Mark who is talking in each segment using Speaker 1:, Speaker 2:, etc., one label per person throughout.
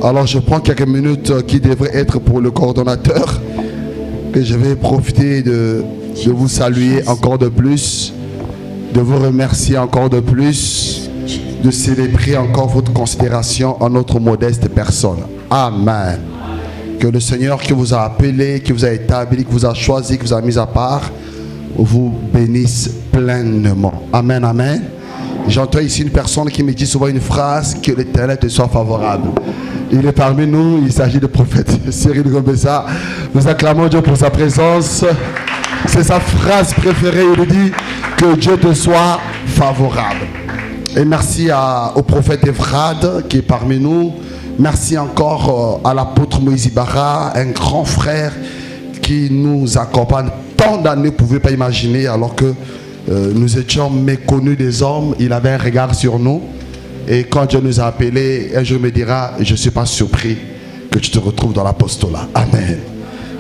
Speaker 1: Alors je prends quelques minutes qui devraient être pour le coordonnateur. Et je vais profiter de vous saluer encore de plus, de vous remercier encore de plus, de célébrer encore votre considération en notre modeste personne. Amen. Que le Seigneur qui vous a appelé, qui vous a établi, qui vous a choisi, qui vous a mis à part, vous bénisse pleinement. Amen, amen. J'entends ici une personne qui me dit souvent une phrase: que l'Éternel te soit favorable. Il est parmi nous, il s'agit du prophète Cyril Gobessa. Nous acclamons Dieu pour sa présence. C'est sa phrase préférée, il dit que Dieu te soit favorable. Et merci au prophète Evrad qui est parmi nous. Merci encore à l'apôtre Moïse Ibarra, un grand frère qui nous accompagne tant d'années, vous ne pouvez pas imaginer, alors que nous étions méconnus des hommes, il avait un regard sur nous. Et quand Dieu nous a appelés, un jour il me dira: je ne suis pas surpris que tu te retrouves dans l'apostolat. Amen.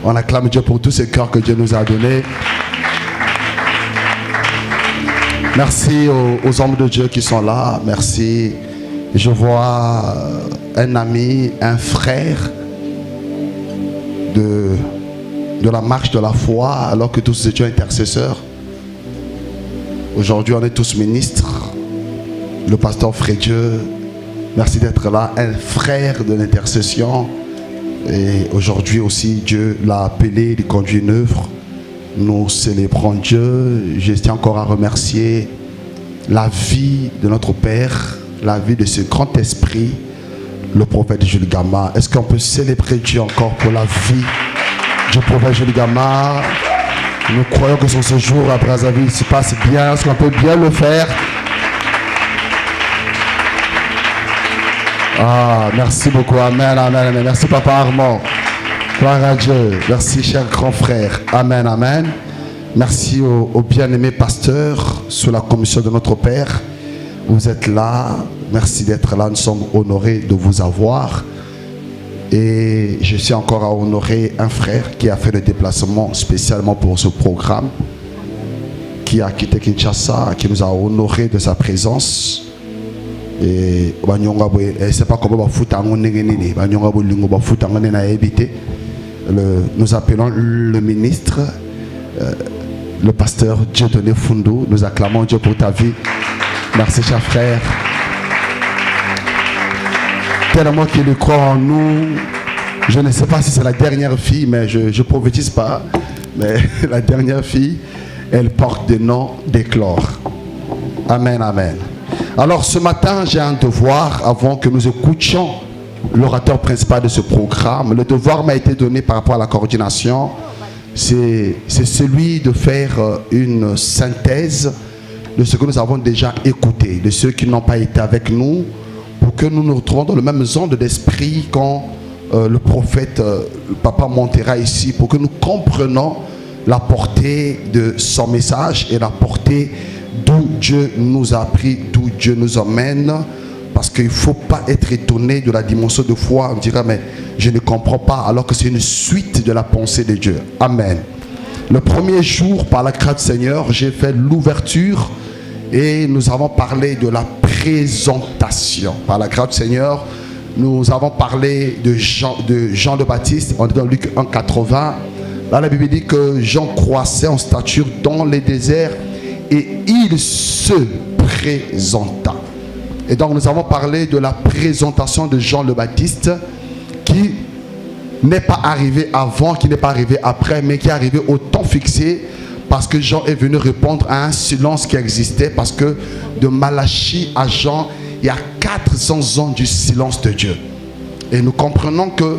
Speaker 1: On acclame Dieu pour tous ces cœurs que Dieu nous a donnés. Merci aux hommes de Dieu qui sont là. Merci. Je vois un ami, un frère de la marche de la foi, alors que tous étions intercesseurs. Aujourd'hui, on est tous ministres. Le pasteur Frédieu, merci d'être là. Un frère de l'intercession. Et aujourd'hui aussi, Dieu l'a appelé, il conduit une œuvre. Nous célébrons Dieu. Je tiens encore à remercier la vie de notre Père, la vie de ce grand esprit, le prophète Jules Gama. Est-ce qu'on peut célébrer Dieu encore pour la vie du prophète Jules Gama? Nous croyons que son séjour à Brazzaville se passe bien. Est-ce qu'on peut bien le faire? Ah, merci beaucoup. Amen, amen, amen. Merci Papa Armand. Gloire à Dieu. Merci cher grand frère. Amen, amen. Merci au bien-aimé pasteur sous la commission de notre Père. Vous êtes là. Merci d'être là. Nous sommes honorés de vous avoir. Et je suis encore à honorer un frère qui a fait le déplacement spécialement pour ce programme, qui a quitté Kinshasa, qui nous a honorés de sa présence. Et c'est pas comment nous appelons le ministre, le pasteur Dieudonné Fundu. Nous acclamons Dieu pour ta vie. Merci cher frère. Tellement qu'il croit en nous. Je ne sais pas si c'est la dernière fille, mais je ne prophétise pas. Mais la dernière fille, elle porte des noms d'éclore. Amen, amen. Alors ce matin, j'ai un devoir avant que nous écoutions l'orateur principal de ce programme. Le devoir m'a été donné par rapport à la coordination. C'est celui de faire une synthèse de ce que nous avons déjà écouté, de ceux qui n'ont pas été avec nous, pour que nous nous retrouvions dans le même onde d'esprit quand le prophète Papa montera ici, pour que nous comprenions la portée de son message et la portée d'où Dieu nous a pris, d'où Dieu nous emmène. Parce qu'il ne faut pas être étonné de la dimension de foi. On dira mais je ne comprends pas, alors que c'est une suite de la pensée de Dieu. Amen. Le premier jour, par la grâce du Seigneur, j'ai fait l'ouverture et nous avons parlé de la présentation. Par la grâce du Seigneur, nous avons parlé de Jean le Baptiste. On est dans Luc 1,80. Là, la Bible dit que Jean croissait en stature dans les déserts et il se présenta. Et donc nous avons parlé de la présentation de Jean le Baptiste, qui n'est pas arrivé avant, qui n'est pas arrivé après, mais qui est arrivé au temps fixé, parce que Jean est venu répondre à un silence qui existait, parce que de Malachie à Jean, il y a 400 ans du silence de Dieu. Et nous comprenons que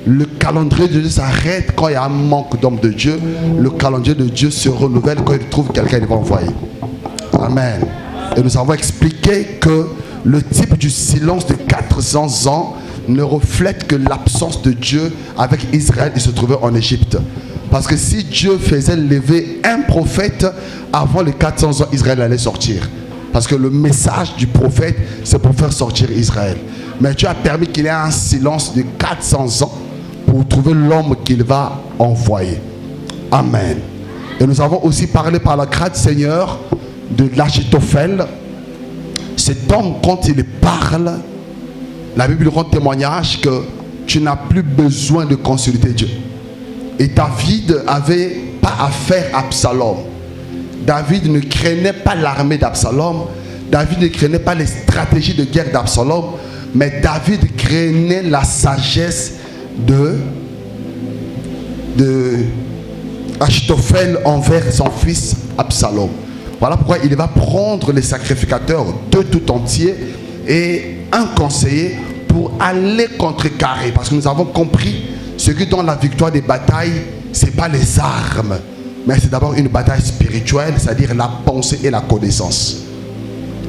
Speaker 1: le calendrier de Dieu s'arrête quand il y a un manque d'hommes de Dieu. Le calendrier de Dieu se renouvelle quand il trouve quelqu'un qu'il va envoyer. Amen. Et nous avons expliqué que le type du silence de 400 ans ne reflète que l'absence de Dieu avec Israël. Il se trouvait en Égypte. Parce que si Dieu faisait lever un prophète avant les 400 ans, Israël allait sortir. Parce que le message du prophète, c'est pour faire sortir Israël. Mais Dieu a permis qu'il y ait un silence de 400 ans pour trouver l'homme qu'il va envoyer. Amen. Et nous avons aussi parlé par la grâce du Seigneur de l'Achitophel. Cet homme, quand il parle, la Bible rend témoignage que tu n'as plus besoin de consulter Dieu. Et David n'avait pas affaire à Absalom. David ne craignait pas l'armée d'Absalom. David ne craignait pas les stratégies de guerre d'Absalom. Mais David craignait la sagesse de Achitophel envers son fils Absalom. Voilà pourquoi il va prendre les sacrificateurs de tout entier et un conseiller pour aller contrecarrer. Parce que nous avons compris ce que dans la victoire des batailles, ce n'est pas les armes, mais c'est d'abord une bataille spirituelle, c'est-à-dire la pensée et la connaissance.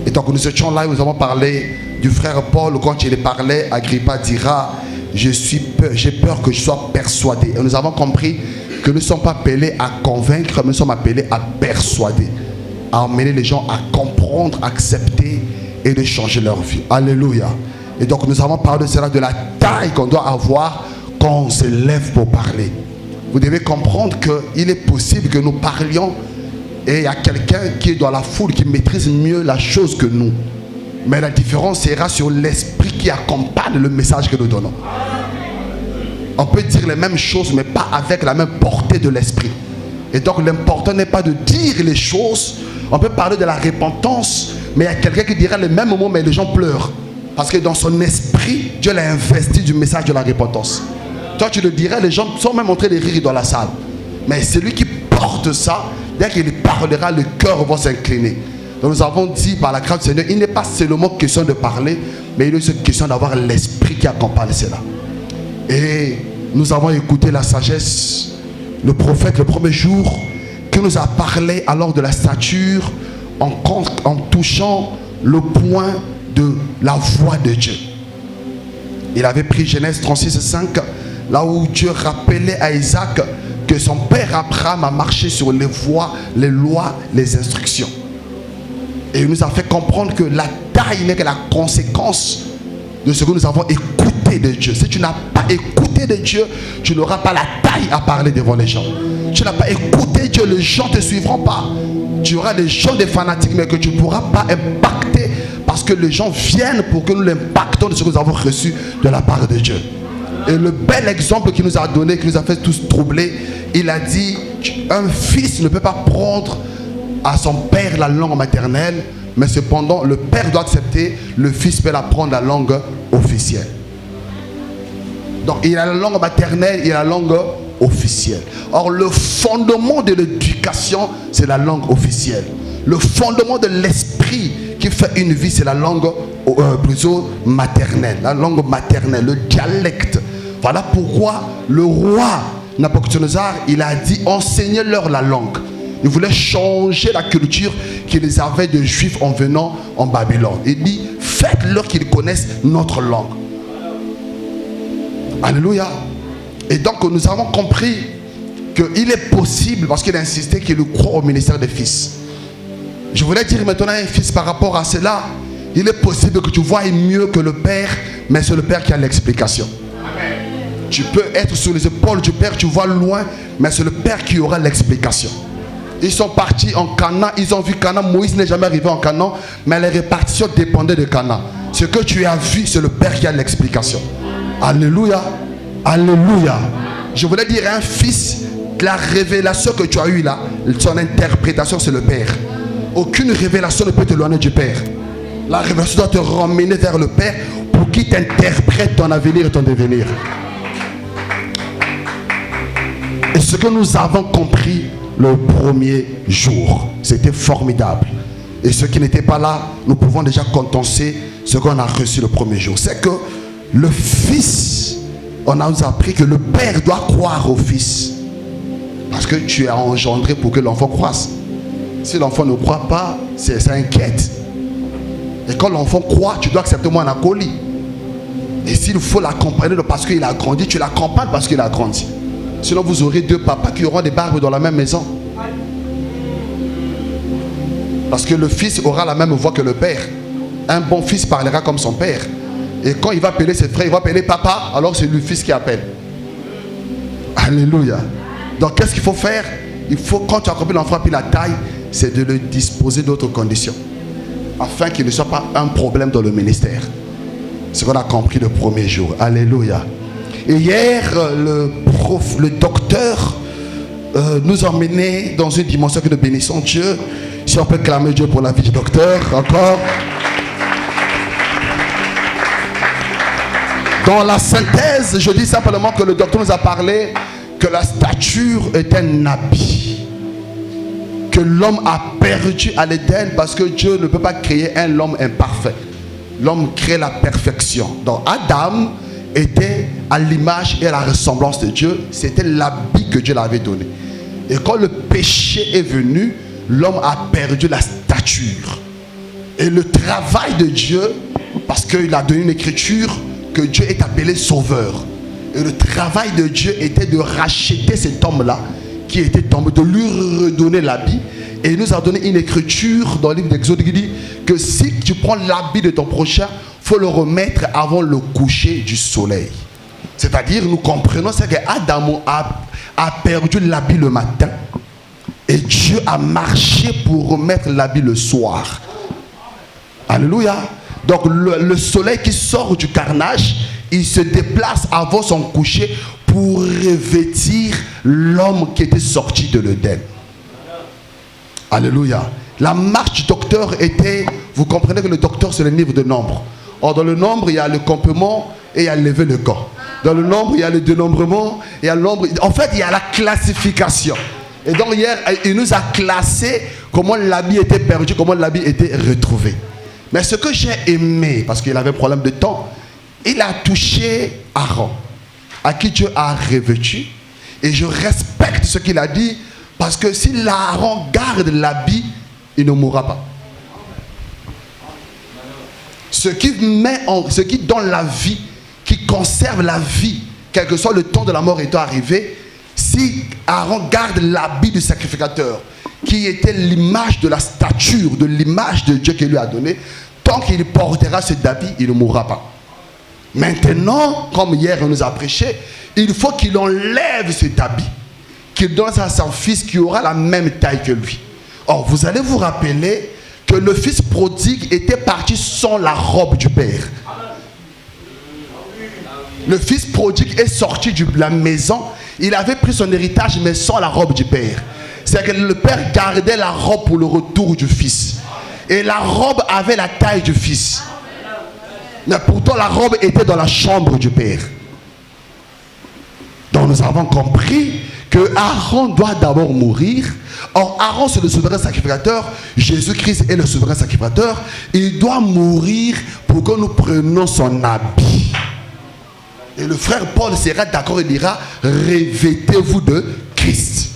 Speaker 1: Et donc nous étions là, nous avons parlé du frère Paul. Quand il parlait, Agrippa dira, j'ai peur que je sois persuadé. Et nous avons compris que nous ne sommes pas appelés à convaincre, mais nous sommes appelés à persuader, à emmener les gens à comprendre, accepter et de changer leur vie. Alléluia. Et donc nous avons parlé de cela, de la taille qu'on doit avoir quand on se lève pour parler. Vous devez comprendre qu'il est possible que nous parlions et il y a quelqu'un qui est dans la foule qui maîtrise mieux la chose que nous. Mais la différence sera sur l'esprit qui accompagne le message que nous donnons. On peut dire les mêmes choses, mais pas avec la même portée de l'esprit. Et donc l'important n'est pas de dire les choses. On peut parler de la repentance, mais il y a quelqu'un qui dira les mêmes mots, mais les gens pleurent. Parce que dans son esprit, Dieu l'a investi du message de la repentance. Toi, tu le dirais, les gens sont même en train de rire dans la salle. Mais celui qui porte ça, dès qu'il parlera, le cœur va s'incliner. Donc nous avons dit par la grâce du Seigneur, il n'est pas seulement question de parler, mais il est aussi question d'avoir l'esprit qui accompagne cela. Et nous avons écouté la sagesse, le prophète le premier jour, qui nous a parlé alors de la stature en touchant le point de la voix de Dieu. Il avait pris Genèse 36:5, là où Dieu rappelait à Isaac que son père Abraham a marché sur les voies, les lois, les instructions. Et il nous a fait comprendre que la taille n'est que la conséquence de ce que nous avons écouté de Dieu. Si tu n'as pas écouté de Dieu, tu n'auras pas la taille à parler devant les gens. Tu n'as pas écouté Dieu, les gens ne te suivront pas. Tu auras des gens, des fanatiques, mais que tu ne pourras pas impacter parce que les gens viennent pour que nous l'impactons de ce que nous avons reçu de la part de Dieu. Et le bel exemple qu'il nous a donné, qui nous a fait tous troubler, il a dit, un fils ne peut pas prendre à son père la langue maternelle, mais cependant le père doit accepter, le fils peut apprendre la langue officielle. Donc il a la langue maternelle, il a la langue officielle. Or le fondement de l'éducation, c'est la langue officielle. Le fondement de l'esprit qui fait une vie, c'est la langue plutôt maternelle. La langue maternelle, le dialecte. Voilà pourquoi le roi Nabuchodonosor, il a dit, enseignez-leur la langue. Il voulait changer la culture qu'ils avaient de juifs en venant en Babylone. Il dit, faites-leur qu'ils connaissent notre langue. Alléluia. Et donc nous avons compris qu'il est possible, parce qu'il a insisté qu'il croit au ministère des fils. Je voulais dire maintenant à un fils par rapport à cela, il est possible que tu voies mieux que le père, mais c'est le père qui a l'explication. Tu peux être sur les épaules du père, tu vois loin, mais c'est le père qui aura l'explication. Ils sont partis en Canaan, ils ont vu Canaan. Moïse n'est jamais arrivé en Canaan, mais les répartitions dépendaient de Canaan. Ce que tu as vu, c'est le Père qui a l'explication. Alléluia. Alléluia. Je voulais dire à un fils, la révélation que tu as eue là, son interprétation, c'est le Père. Aucune révélation ne peut te éloigner du Père. La révélation doit te ramener vers le Père pour qu'il t'interprète ton avenir et ton devenir. Et ce que nous avons compris le premier jour, c'était formidable. Et ceux qui n'étaient pas là, nous pouvons déjà contenter ce qu'on a reçu le premier jour. C'est que le Fils, on a nous appris que le Père doit croire au Fils. Parce que tu as engendré pour que l'enfant croisse. Si l'enfant ne croit pas, ça inquiète. Et quand l'enfant croit, tu dois accepter moi un acolyte. Et s'il faut l'accompagner parce qu'il a grandi, tu l'accompagnes parce qu'il a grandi. Sinon vous aurez deux papas qui auront des barbes dans la même maison. Parce que le fils aura la même voix que le père. Un bon fils parlera comme son père. Et quand il va appeler ses frères, il va appeler papa, alors c'est le fils qui appelle. Alléluia. Donc qu'est-ce qu'il faut faire? Il faut, quand tu accompagnes l'enfant puis la taille, c'est de le disposer d'autres conditions. Afin qu'il ne soit pas un problème dans le ministère. Ce qu'on a compris le premier jour. Alléluia. Et hier, le docteur nous a emmenés dans une dimension que nous bénissons Dieu. Si on peut clamer Dieu pour la vie du docteur, encore. Dans la synthèse, je dis simplement que le docteur nous a parlé que la stature est un habit que l'homme a perdu à l'Éden, parce que Dieu ne peut pas créer un homme imparfait. L'homme crée la perfection. Donc Adam était à l'image et à la ressemblance de Dieu. C'était l'habit que Dieu l'avait donné. Et quand le péché est venu, l'homme a perdu la stature. Et le travail de Dieu, parce qu'il a donné une écriture que Dieu est appelé sauveur. Et le travail de Dieu était de racheter cet homme-là qui était tombé, de lui redonner l'habit. Et il nous a donné une écriture dans le livre d'Exode qui dit que si tu prends l'habit de ton prochain, il faut le remettre avant le coucher du soleil. C'est-à-dire, nous comprenons ce qu'Adam a perdu l'habit le matin. Et Dieu a marché pour remettre l'habit le soir. Alléluia. Donc le soleil qui sort du carnage, il se déplace avant son coucher pour revêtir l'homme qui était sorti de l'Éden. Alléluia. La marche du docteur était, vous comprenez que le docteur c'est le livre de nombre. Or dans le nombre il y a le complément et il y a lever le corps. Dans le nombre il y a le dénombrement, il y a le nombre. En fait il y a la classification. Et donc hier il nous a classé comment l'habit était perdu, comment l'habit était retrouvé. Mais ce que j'ai aimé, parce qu'il avait un problème de temps, il a touché Aaron, à qui Dieu a revêtu. Et je respecte ce qu'il a dit, parce que si Aaron garde l'habit, il ne mourra pas. Ce qui donne la vie, qui conserve la vie, quel que soit le temps de la mort étant arrivé, si Aaron garde l'habit du sacrificateur, qui était l'image de la stature, de l'image de Dieu qu'il lui a donné, tant qu'il portera cet habit, il ne mourra pas. Maintenant, comme hier on nous a prêché, il faut qu'il enlève cet habit, qu'il donne à son fils qui aura la même taille que lui. Or, vous allez vous rappeler que le fils prodigue était parti sans la robe du père. Le fils prodigue est sorti de la maison, il avait pris son héritage mais sans la robe du père. C'est que le père gardait la robe pour le retour du fils. Et la robe avait la taille du fils. Mais pourtant la robe était dans la chambre du père. Donc nous avons compris que Aaron doit d'abord mourir. Or Aaron c'est le souverain sacrificateur. Jésus-Christ est le souverain sacrificateur. Il doit mourir pour que nous prenions son habit. Et le frère Paul sera d'accord et dira: revêtez-vous de Christ.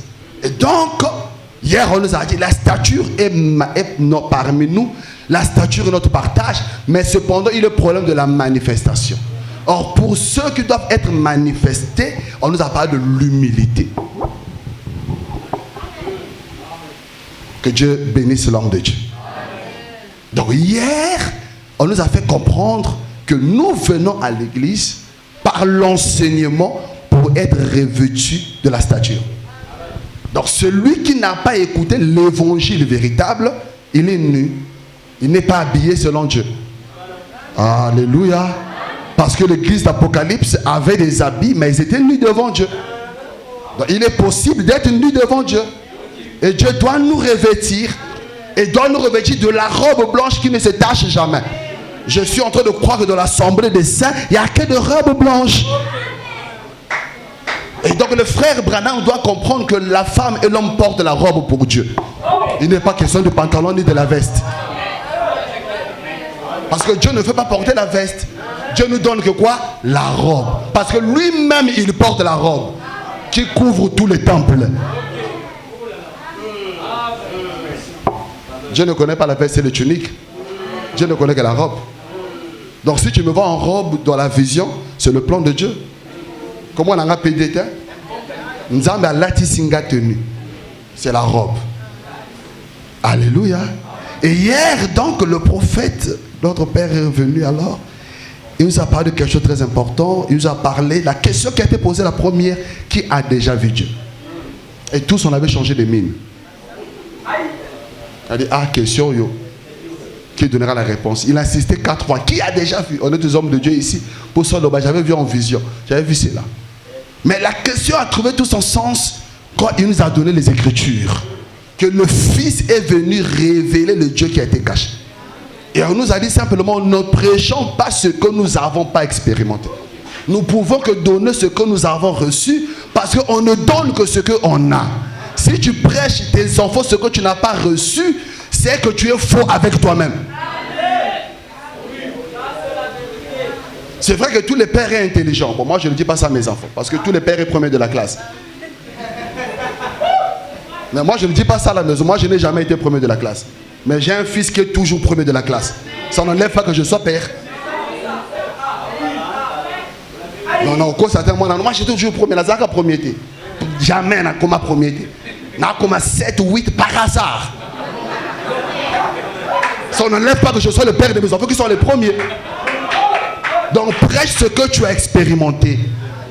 Speaker 1: Et donc, hier on nous a dit la stature est parmi nous, la stature est notre partage, mais cependant il y a le problème de la manifestation. Or pour ceux qui doivent être manifestés, on nous a parlé de l'humilité. Que Dieu bénisse l'homme de Dieu. Donc hier, on nous a fait comprendre que nous venons à l'église par l'enseignement pour être revêtus de la stature. Donc celui qui n'a pas écouté l'évangile véritable, il est nu. Il n'est pas habillé selon Dieu. Alléluia. Parce que l'église d'Apocalypse avait des habits, mais ils étaient nus devant Dieu. Donc il est possible d'être nu devant Dieu. Et Dieu doit nous revêtir. Et doit nous revêtir de la robe blanche qui ne se tache jamais. Je suis en train de croire que dans l'assemblée des saints, il n'y a que de robes blanches. Et donc le frère Branham doit comprendre que la femme et l'homme portent la robe pour Dieu. Il n'est pas question du pantalon ni de la veste. Parce que Dieu ne veut pas porter la veste. Dieu nous donne que quoi? La robe. Parce que lui-même il porte la robe qui couvre tous les temples. Dieu ne connaît pas la veste et le tunique. Dieu ne connaît que la robe. Donc si tu me vois en robe dans la vision, c'est le plan de Dieu. Comment on a payé d'état? Nous avons la tisinga tenue. C'est la robe. Alléluia. Et hier, donc, le prophète, notre père est revenu alors. Il nous a parlé de quelque chose de très important. Il nous a parlé, la question qui a été posée, la première, qui a déjà vu Dieu? Et tous, on avait changé de mine. Elle a dit, ah, question, yo. qui donnera la réponse. Il a insisté 4 fois. Qui a déjà vu? On est des hommes de Dieu ici. Pour ça, j'avais vu en vision. J'avais vu cela. Mais la question a trouvé tout son sens quand il nous a donné les Écritures. Que le Fils est venu révéler le Dieu qui a été caché. Et on nous a dit simplement, ne prêchons pas ce que nous n'avons pas expérimenté. Nous pouvons que donner ce que nous avons reçu parce qu'on ne donne que ce qu'on a. Si tu prêches tes enfants ce que tu n'as pas reçu, c'est que tu es faux avec toi-même. C'est vrai que tous les pères sont intelligents. Bon, moi je ne dis pas ça à mes enfants parce que tous les pères sont premiers de la classe. Mais moi je ne dis pas ça à la maison. Moi je n'ai jamais été premier de la classe. Mais j'ai un fils qui est toujours premier de la classe. Ça n'enlève pas que je sois père. Non, moi j'étais toujours premier. La Zaka premier été. Jamais n'a comme premier été. N'a comme 7 ou 8 par hasard. Ça n'enlève pas que je sois le père de mes enfants qui sont les premiers. Donc prêche ce que tu as expérimenté.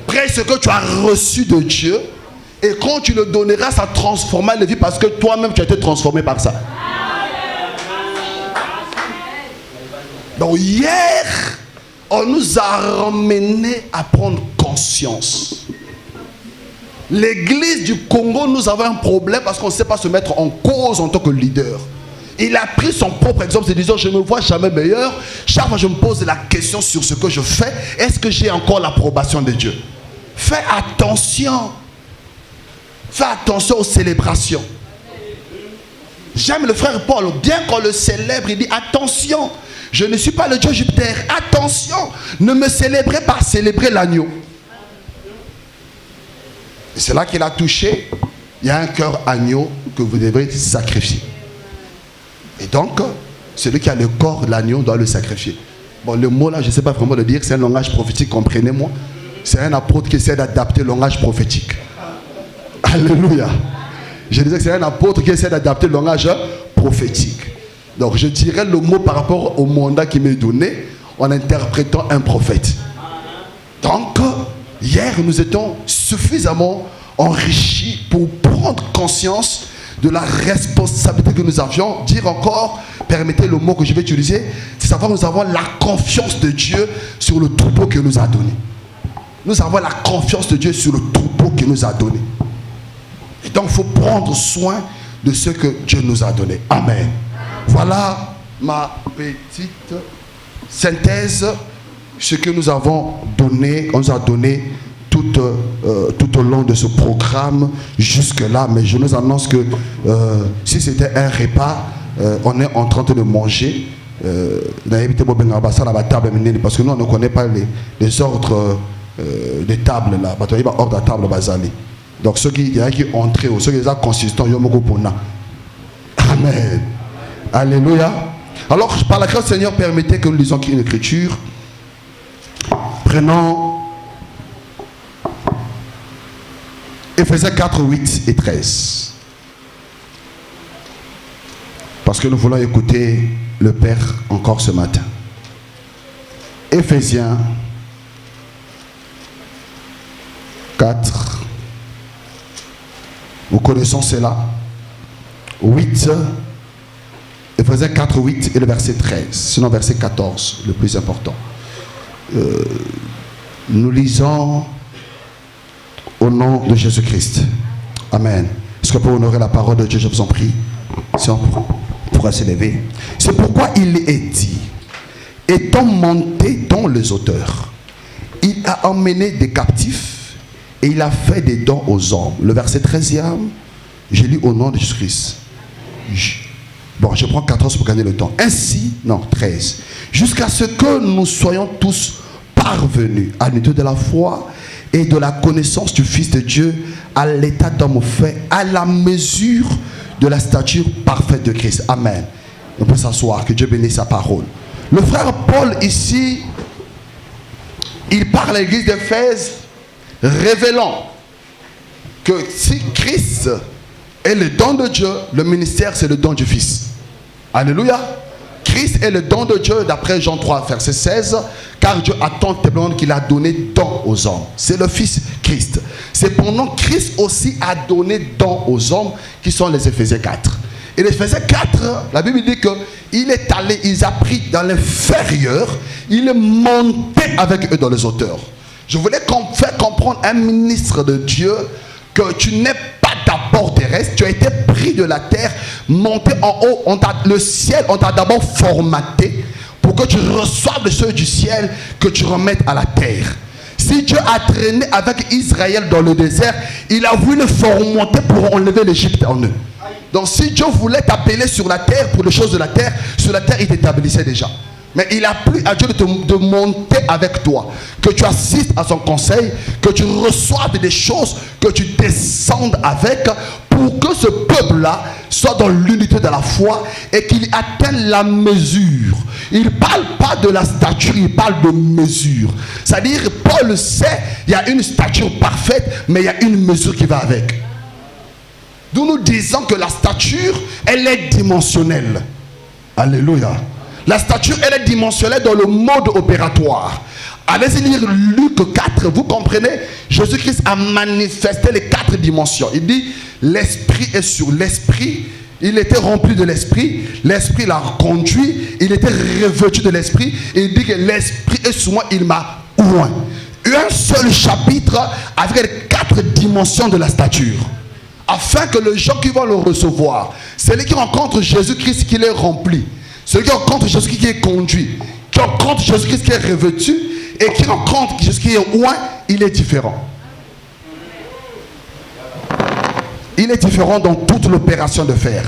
Speaker 1: Prêche ce que tu as reçu de Dieu. Et quand tu le donneras, ça transformera la vie parce que toi-même tu as été transformé par ça. Donc hier, on nous a ramené à prendre conscience. L'église du Congo, nous avons un problème parce qu'on ne sait pas se mettre en cause en tant que leader. Il a pris son propre exemple, se disant, je ne me vois jamais meilleur. Chaque fois je me pose la question sur ce que je fais, est-ce que j'ai encore l'approbation de Dieu? Fais attention. Fais attention aux célébrations. J'aime le frère Paul, bien qu'on le célèbre, il dit attention, je ne suis pas le Dieu Jupiter. Attention, ne me célébrez pas, célébrez l'agneau. Et c'est là qu'il a touché. Il y a un cœur agneau que vous devrez sacrifier. Et donc, celui qui a le corps de l'agneau doit le sacrifier. Bon, le mot là, je ne sais pas vraiment le dire, c'est un langage prophétique, comprenez-moi. C'est un apôtre qui essaie d'adapter le langage prophétique. Alléluia. Je disais que c'est un apôtre qui essaie d'adapter le langage prophétique. Donc je dirais le mot par rapport au mandat qui m'est donné en interprétant un prophète. Donc hier nous étions suffisamment enrichis pour prendre conscience de la responsabilité que nous avions. Dire encore, permettez le mot que je vais utiliser, c'est savoir que nous avons la confiance de Dieu sur le troupeau qu'il nous a donné. Nous avons la confiance de Dieu sur le troupeau qu'il nous a donné. Et donc il faut prendre soin de ce que Dieu nous a donné. Amen. Voilà ma petite synthèse, ce que nous avons donné, on nous a donné tout au long de ce programme jusque-là. Mais je nous annonce que si c'était un repas, on est en train de manger. Parce que nous, on ne connaît pas les ordres des tables là. Ordre de table basali. Donc ceux qui entrent, ceux qui sont consistants, amen. Alléluia. Alors par la grâce du Seigneur, permettez que nous lisions une écriture. Prenons Éphésiens 4, 8 et 13. Parce que nous voulons écouter le Père encore ce matin. Éphésiens 4. Nous connaissons cela. 8. Éphésiens 4, 8 et le verset 13. Sinon verset 14, le plus important. Nous lisons au nom de Jésus-Christ. Amen. Est-ce que pour honorer la parole de Dieu, je vous en prie, si on pourra s'élever. C'est pourquoi il est dit, étant monté dans les hauteurs, il a emmené des captifs et il a fait des dons aux hommes. Le verset 13e, je lis au nom de Jésus-Christ. Bon, je prends 14 pour gagner le temps. Ainsi, non, 13. Jusqu'à ce que nous soyons tous parvenus à l'unité de la foi et de la connaissance du Fils de Dieu, à l'état d'homme fait, à la mesure de la stature parfaite de Christ. Amen. On peut s'asseoir, que Dieu bénisse sa parole. Le frère Paul ici, il parle à l'église d'Éphèse, révélant que si Christ est le don de Dieu, le ministère c'est le don du Fils. Alléluia. Christ est le don de Dieu d'après Jean 3 verset 16, car Dieu a tant aimé qu'il a donné don aux hommes. C'est le Fils Christ. Cependant Christ aussi a donné don aux hommes qui sont les Éphésiens 4. Et le verset 4, la Bible dit qu'il est allé, il a pris dans l'inférieur, il est monté avec eux dans les hauteurs. Je voulais faire comprendre à un ministre de Dieu que tu n'es pas d'abord terrestre, tu as été pris de la terre, monté en haut, le ciel, on t'a d'abord formaté pour que tu reçoives le ciel du ciel, que tu remettes à la terre. Si Dieu a traîné avec Israël dans le désert, il a voulu le formater pour enlever l'Égypte en eux. Donc si Dieu voulait t'appeler sur la terre pour les choses de la terre, sur la terre il t'établissait déjà. Mais il a plu à Dieu de monter avec toi, que tu assistes à son conseil, que tu reçoives des choses, que tu descendes avec, pour que ce peuple-là soit dans l'unité de la foi et qu'il atteigne la mesure. Il ne parle pas de la stature, il parle de mesure. C'est-à-dire, Paul sait, il y a une stature parfaite, mais il y a une mesure qui va avec. D'où nous disons que la stature, elle est dimensionnelle. Alléluia. La stature, elle est dimensionnelle dans le mode opératoire. Allez-y lire Luc 4, vous comprenez? Jésus-Christ a manifesté les 4 dimensions. Il dit, l'esprit est sur l'esprit. Il était rempli de l'esprit. L'esprit l'a conduit. Il était revêtu de l'esprit. Il dit que l'esprit est sur moi, il m'a oint. Un seul chapitre avec les 4 dimensions de la stature. Afin que les gens qui vont le recevoir, celui qui rencontre Jésus-Christ qui est rempli, celui qui rencontre Jésus-Christ qui est conduit, qui rencontre Jésus-Christ qui est revêtu, et qui rencontre Jésus qui est oint, il est différent. Il est différent dans toute l'opération de faire.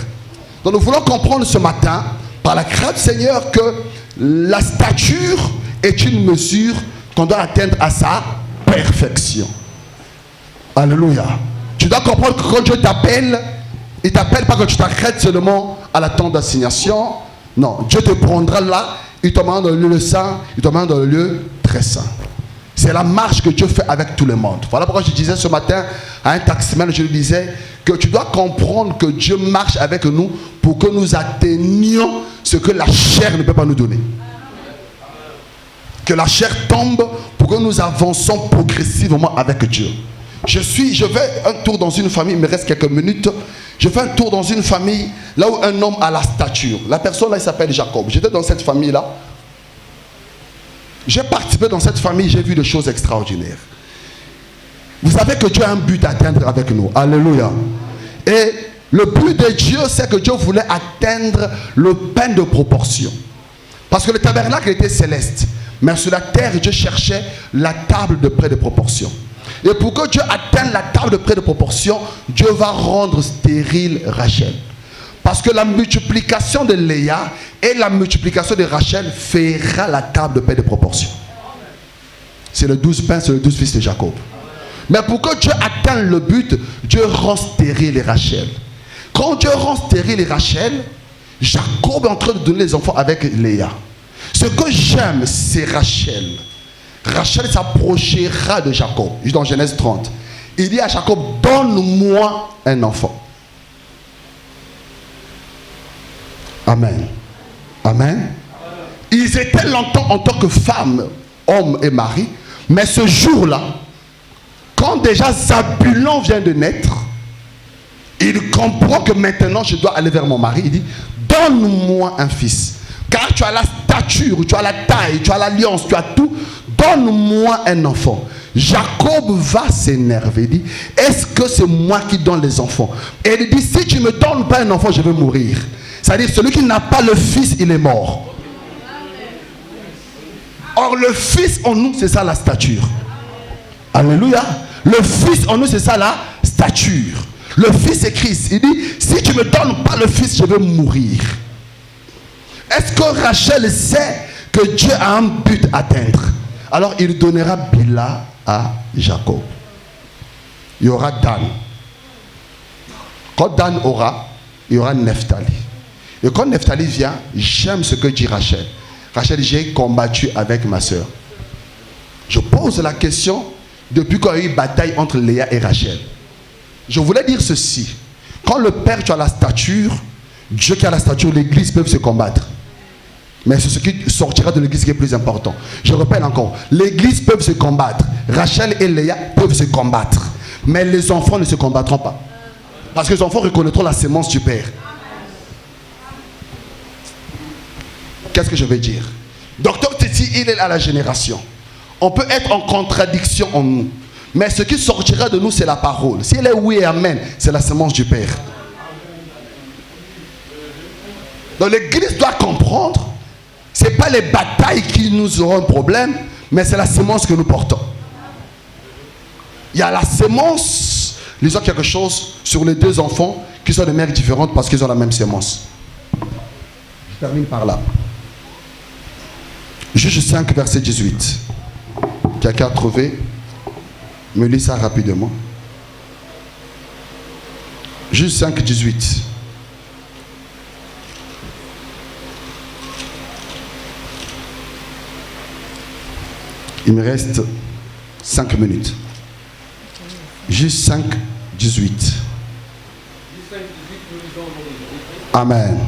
Speaker 1: Donc nous voulons comprendre ce matin, par la grâce du Seigneur, que la stature est une mesure qu'on doit atteindre à sa perfection. Alléluia. Tu dois comprendre que quand Dieu t'appelle, il ne t'appelle pas que tu t'arrêtes seulement à la tente d'assignation. Non, Dieu te prendra là, il te mènera dans le lieu saint, il te mènera dans le lieu très saint. C'est la marche que Dieu fait avec tout le monde. Voilà pourquoi je disais ce matin à un taximan, je lui disais que tu dois comprendre que Dieu marche avec nous pour que nous atteignions ce que la chair ne peut pas nous donner. Que la chair tombe pour que nous avançons progressivement avec Dieu. Je fais un tour dans une famille, il me reste quelques minutes. Je fais un tour dans une famille, là où un homme a la stature. La personne là, il s'appelle Jacob. J'étais dans cette famille-là. J'ai participé dans cette famille, j'ai vu des choses extraordinaires. Vous savez que Dieu a un but à atteindre avec nous. Alléluia. Et le but de Dieu, c'est que Dieu voulait atteindre le pain de proportion. Parce que le tabernacle était céleste. Mais sur la terre, Dieu cherchait la table de près de proportion. Et pour que Dieu atteigne la table de près de proportion, Dieu va rendre stérile Rachel. Parce que la multiplication de Léa et la multiplication de Rachel fera la table de paix de proportion. C'est le 12 pains, c'est le 12 fils de Jacob. Mais pour que Dieu atteigne le but, Dieu rend stérile Rachel. Quand Dieu rend stérile Rachel, Jacob est en train de donner les enfants avec Léa. Ce que j'aime, c'est Rachel. Rachel s'approchera de Jacob. Dans Genèse 30. Il dit à Jacob, donne-moi un enfant. Amen. Amen. Ils étaient longtemps en tant que femmes, hommes et mari. Mais ce jour-là, quand déjà Zabulon vient de naître, il comprend que maintenant je dois aller vers mon mari. Il dit, donne-moi un fils. Car tu as la stature, tu as la taille, tu as l'alliance, tu as tout. Donne-moi un enfant. Jacob va s'énerver. Il dit, est-ce que c'est moi qui donne les enfants? Et il dit, si tu ne me donnes pas un enfant, je vais mourir. C'est-à-dire, celui qui n'a pas le fils, il est mort. Or, le fils en nous, c'est ça la stature. Alléluia. Le fils en nous, c'est ça la stature. Le fils est Christ. Il dit, si tu ne me donnes pas le fils, je vais mourir. Est-ce que Rachel sait que Dieu a un but à atteindre? Alors il donnera Bila à Jacob. Il y aura Dan. Quand Dan aura, il y aura Nephtali. Et quand Nephtali vient, j'aime ce que dit Rachel. Rachel, j'ai combattu avec ma soeur. Je pose la question depuis qu'il y a eu une bataille entre Léa et Rachel. Je voulais dire ceci. Quand le Père, tu as la stature, Dieu qui a la stature, l'Église peut se combattre. Mais c'est ce qui sortira de l'église qui est plus important. Je rappelle encore, l'église peut se combattre. Rachel et Léa peuvent se combattre. Mais les enfants ne se combattront pas. Parce que les enfants reconnaîtront la sémence du Père. qu'est-ce que je veux dire? Docteur Titi, il est à la génération. On peut être en contradiction en nous. Mais ce qui sortira de nous, c'est la parole. Si elle est oui et amen, c'est la semence du Père. Donc l'église doit comprendre, ce n'est pas les batailles qui nous auront un problème, mais c'est la semence que nous portons. Il y a la semence, lisons quelque chose sur les deux enfants qui sont de mères différentes parce qu'ils ont la même semence. Je termine par là. Juge 5, verset 18. Quelqu'un a trouvé? Me lis ça rapidement. Juge 5, 18. Il me reste 5 minutes. Juge 5, 18. Amen.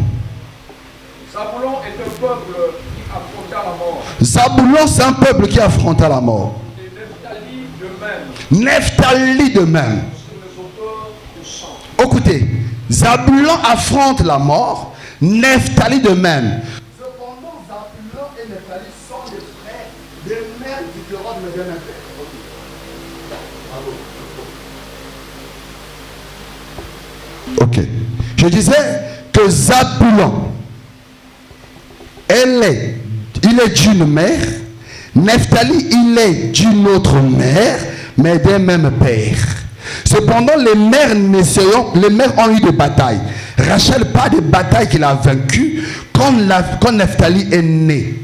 Speaker 2: Zabulon est un peuple qui affronta la mort.
Speaker 1: Zabulon, c'est un peuple qui affronta la mort.
Speaker 2: Et Nephtali de même.
Speaker 1: Nephtali de même.
Speaker 2: Sur les auteurs de sang.
Speaker 1: Écoutez, Zabulon affronte la mort, Nephtali de même. Cependant, Zabulon et Nephtali sont des frères, des mères différentes mais d'un même père. Ok. Je disais que Zabulon, il est d'une mère. Nephtali, il est d'une autre mère, mais d'un même père. Cependant, les mères ont eu des batailles. Rachel, pas de bataille qu'il a vaincues quand Nephtali est né.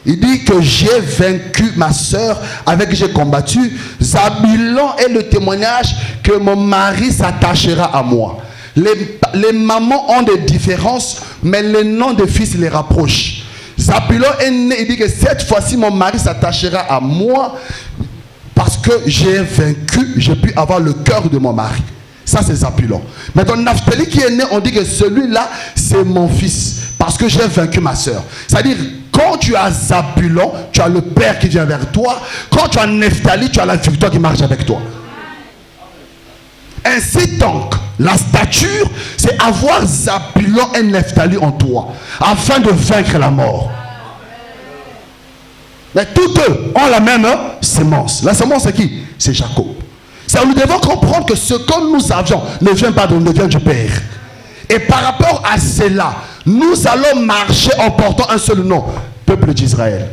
Speaker 1: Il dit que j'ai vaincu ma soeur avec qui j'ai combattu. Zabulon est le témoignage que mon mari s'attachera à moi. Les mamans ont des différences, mais les noms des fils les rapprochent. Zabulon est né, il dit que cette fois-ci mon mari s'attachera à moi parce que j'ai vaincu, j'ai pu avoir le cœur de mon mari. Ça c'est Zabulon. Maintenant Naphtali qui est né, on dit que celui-là c'est mon fils parce que j'ai vaincu ma soeur. C'est-à-dire quand tu as Zabulon, tu as le père qui vient vers toi. Quand tu as Nephtali, tu as la victoire qui marche avec toi. Ainsi donc, la stature, c'est avoir Zabulon et Nephtali en toi, afin de vaincre la mort. Mais tous deux ont la même semence. La semence c'est qui? C'est Jacob. Nous devons comprendre que ce que nous avions ne vient pas de nous, vient du Père. Et par rapport à cela, nous allons marcher en portant un seul nom, peuple d'Israël.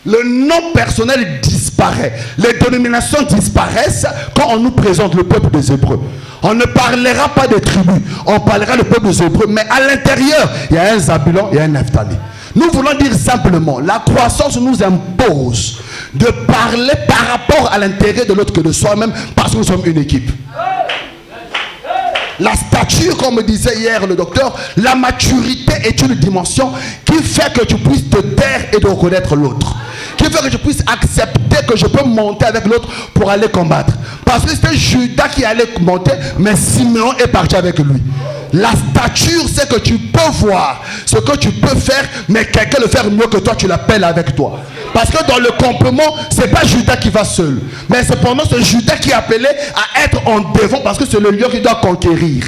Speaker 1: Le nom personnel disparaît. Les dénominations disparaissent quand on nous présente le peuple des Hébreux. On ne parlera pas des tribus, on parlera du peuple des Hébreux. Mais à l'intérieur, il y a un Zabulon et un Nephtali. Nous voulons dire simplement, la croissance nous impose de parler par rapport à l'intérêt de l'autre que de soi-même, parce que nous sommes une équipe. La stature, comme disait hier le docteur, la maturité est une dimension qui fait que tu puisses te taire et de reconnaître l'autre. Qui fait que je puisse accepter que je peux monter avec l'autre pour aller combattre. Parce que c'était Judas qui allait monter, mais Simeon est parti avec lui. La stature, c'est que tu peux voir ce que tu peux faire, mais quelqu'un le faire mieux que toi, tu l'appelles avec toi. Parce que dans le campement, c'est pas Judas qui va seul. Mais cependant, c'est Judas qui est appelé à être en devant parce que c'est le lieu qui doit conquérir.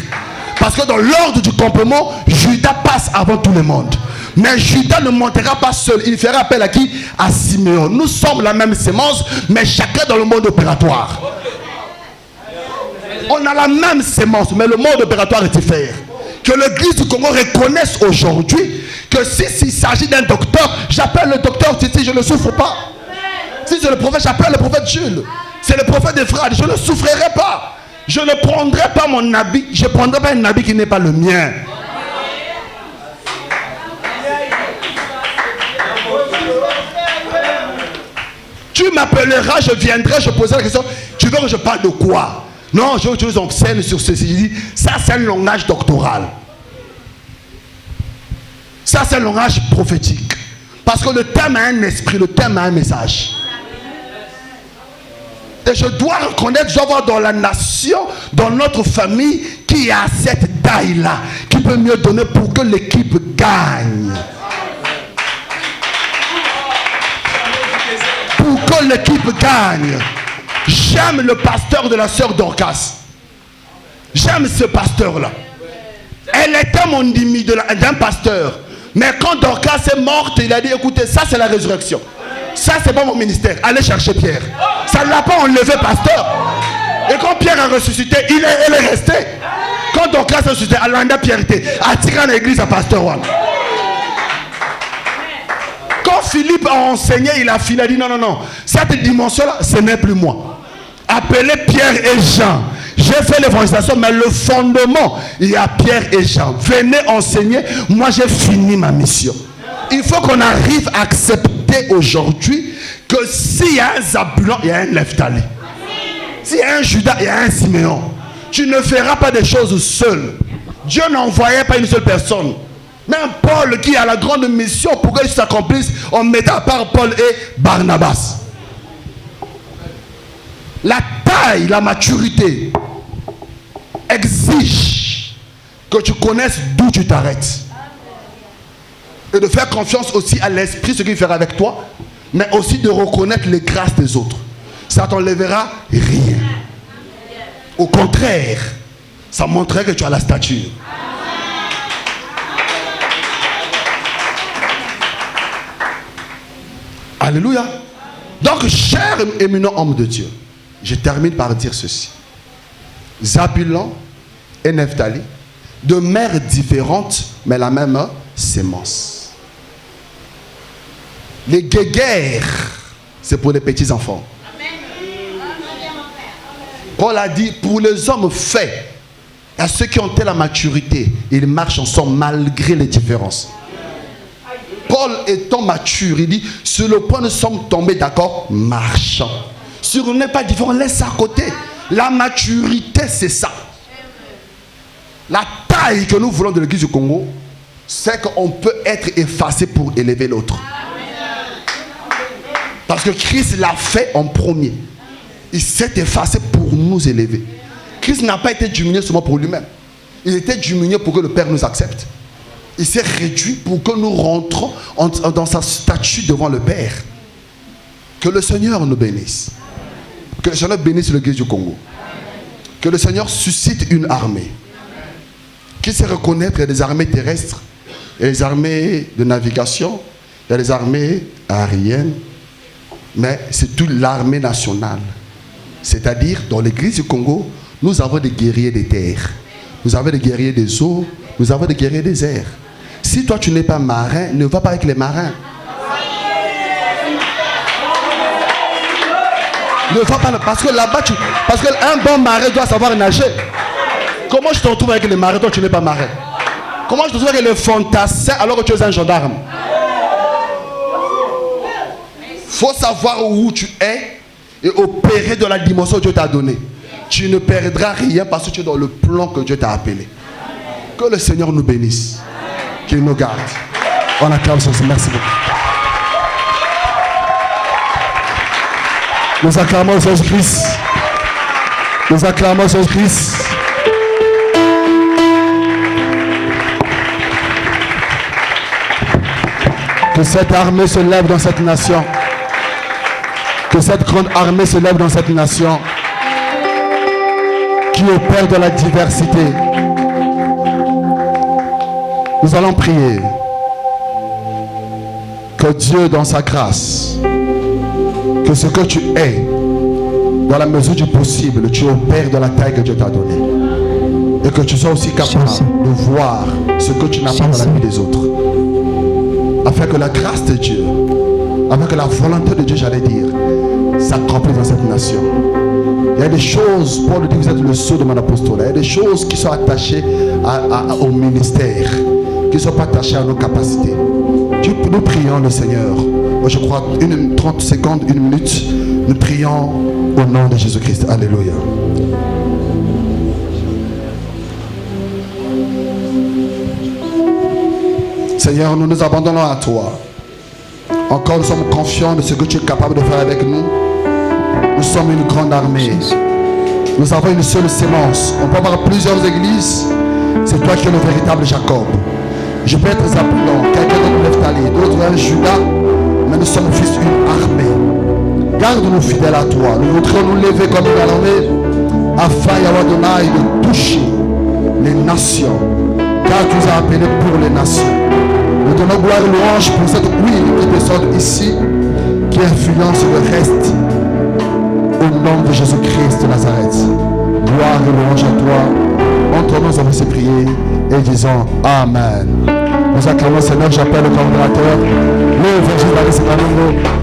Speaker 1: Parce que dans l'ordre du campement, Judas passe avant tout le monde. Mais Judas ne montera pas seul. Il fera appel à qui? À Simeon. Nous sommes la même sémence, mais chacun dans le monde opératoire. On a la même sémence, mais le monde opératoire est différent. Que l'église du Congo reconnaisse aujourd'hui que s'il s'agit d'un docteur, j'appelle le docteur Titi, je ne souffre pas. Si c'est le prophète, j'appelle le prophète Jules. C'est le prophète des frères, je ne souffrirai pas. Je ne prendrai pas mon habit, je ne prendrai pas un habit qui n'est pas le mien. Tu m'appelleras, je viendrai, je poserai la question. Tu veux que je parle de quoi? Non, je vous enseigne sur ceci. Je dis, ça c'est un langage doctoral. Ça c'est un langage prophétique. Parce que le thème a un esprit, le thème a un message. Et je dois reconnaître, je dois voir dans la nation, dans notre famille, qui a cette taille-là, qui peut mieux donner pour que l'équipe gagne. Pour que l'équipe gagne. J'aime le pasteur de la sœur Dorcas. J'aime ce pasteur-là. Elle était mon demi d'un pasteur. Mais quand Dorcas est morte, il a dit, écoutez, ça c'est la résurrection. Ça c'est pas mon ministère. Allez chercher Pierre. Ça ne l'a pas enlevé, pasteur. Et quand Pierre a ressuscité, elle est restée. Quand Dorcas a ressuscité, Alanda Pierre était attiré à l'église à pasteur One. Quand Philippe a enseigné, il a dit non. Cette dimension-là, ce n'est plus moi. Appelez Pierre et Jean. J'ai fait l'évangélisation, mais le fondement, il y a Pierre et Jean. Venez enseigner, moi j'ai fini ma mission. Il faut qu'on arrive à accepter aujourd'hui que s'il y a un Zabulon, il y a un Nephtali. S'il y a un Judas, il y a un Siméon. Tu ne feras pas des choses seul. Dieu n'envoyait pas une seule personne. Même Paul qui a la grande mission pour qu'il s'accomplisse, on mettait à part Paul et Barnabas. La taille, la maturité exige que tu connaisses d'où tu t'arrêtes. Et de faire confiance aussi à l'esprit, ce qu'il fera avec toi, mais aussi de reconnaître les grâces des autres. Ça ne t'enlèvera rien. Au contraire, ça montrerait que tu as la stature. Alléluia. Donc, cher éminent homme de Dieu, je termine par dire ceci. Zabulon et Nephtali, de mères différentes, mais la même sémence. Les guéguerres, c'est pour les petits enfants. Paul a dit, pour les hommes faits, à ceux qui ont la maturité, ils marchent ensemble malgré les différences. Paul étant mature, il dit, sur le point nous sommes tombés d'accord, marchant. Si on n'est pas différent, laisse ça à côté. La maturité, c'est ça. La taille que nous voulons de l'église du Congo, c'est qu'on peut être effacé pour élever l'autre. Parce que Christ l'a fait en premier. Il s'est effacé pour nous élever. Christ n'a pas été diminué seulement pour lui-même. Il était diminué pour que le Père nous accepte. Il s'est réduit pour que nous rentrons dans sa statue devant le Père. Que le Seigneur nous bénisse. Que le Seigneur bénisse l'église du Congo. Que le Seigneur suscite une armée. Qui sait reconnaître des armées terrestres, il y a des armées de navigation, il y a des armées aériennes, mais c'est toute l'armée nationale. C'est-à-dire, dans l'église du Congo, nous avons des guerriers des terres, nous avons des guerriers des eaux, nous avons des guerriers des airs. Si toi tu n'es pas marin, ne va pas avec les marins. Ne va pas, parce que là-bas, parce qu'un bon marin doit savoir nager. Comment je te retrouve avec les marins, toi tu n'es pas marin? Comment je te retrouve avec les fantassins alors que tu es un gendarme? Il faut savoir où tu es et opérer de la dimension que Dieu t'a donnée. Tu ne perdras rien parce que tu es dans le plan que Dieu t'a appelé. Que le Seigneur nous bénisse. Qu'il nous garde. On acclame son Seigneur. Merci beaucoup. Nous acclamons Jésus-Christ. Nous acclamons Jésus-Christ. Que cette armée se lève dans cette nation. Que cette grande armée se lève dans cette nation. Qui opère de la diversité. Nous allons prier. Que Dieu, dans sa grâce, que ce que tu es, dans la mesure du possible, tu opères de la taille que Dieu t'a donnée. Et que tu sois aussi capable de voir ce que tu n'as pas dans la vie des autres. Afin que la grâce de Dieu, afin que la volonté de Dieu, j'allais dire, s'accomplisse dans cette nation. Il y a des choses, Paul dit, vous êtes le sceau de mon apostolat. Il y a des choses qui sont attachées au ministère, qui ne sont pas attachées à nos capacités. Nous prions le Seigneur. Moi, je crois 30 secondes, 1 minute. Nous prions au nom de Jésus-Christ. Alléluia. Seigneur, nous nous abandonnons à toi. Encore, nous sommes confiants de ce que tu es capable de faire avec nous. Nous sommes une grande armée. Nous avons une seule sémence. On peut avoir plusieurs églises. C'est toi qui es le véritable Jacob. Je peux être Zabulon, quelqu'un de Nephtali, d'autres un Judas, mais nous sommes fils d'une armée. Garde-nous fidèles à toi. Nous voudrions nous lever comme une armée afin, Yahweh, de toucher les nations. Car tu nous as appelés pour les nations. Nous donnons gloire et louange pour cette huile qui descend ici, qui influence le reste. Au nom de Jésus-Christ de Nazareth. Gloire et louange à toi. Entrons avec ces prières et disons Amen. Nous acclamons Seigneur, j'appelle le coordinateur, l'évangile d'Alice Kanongo.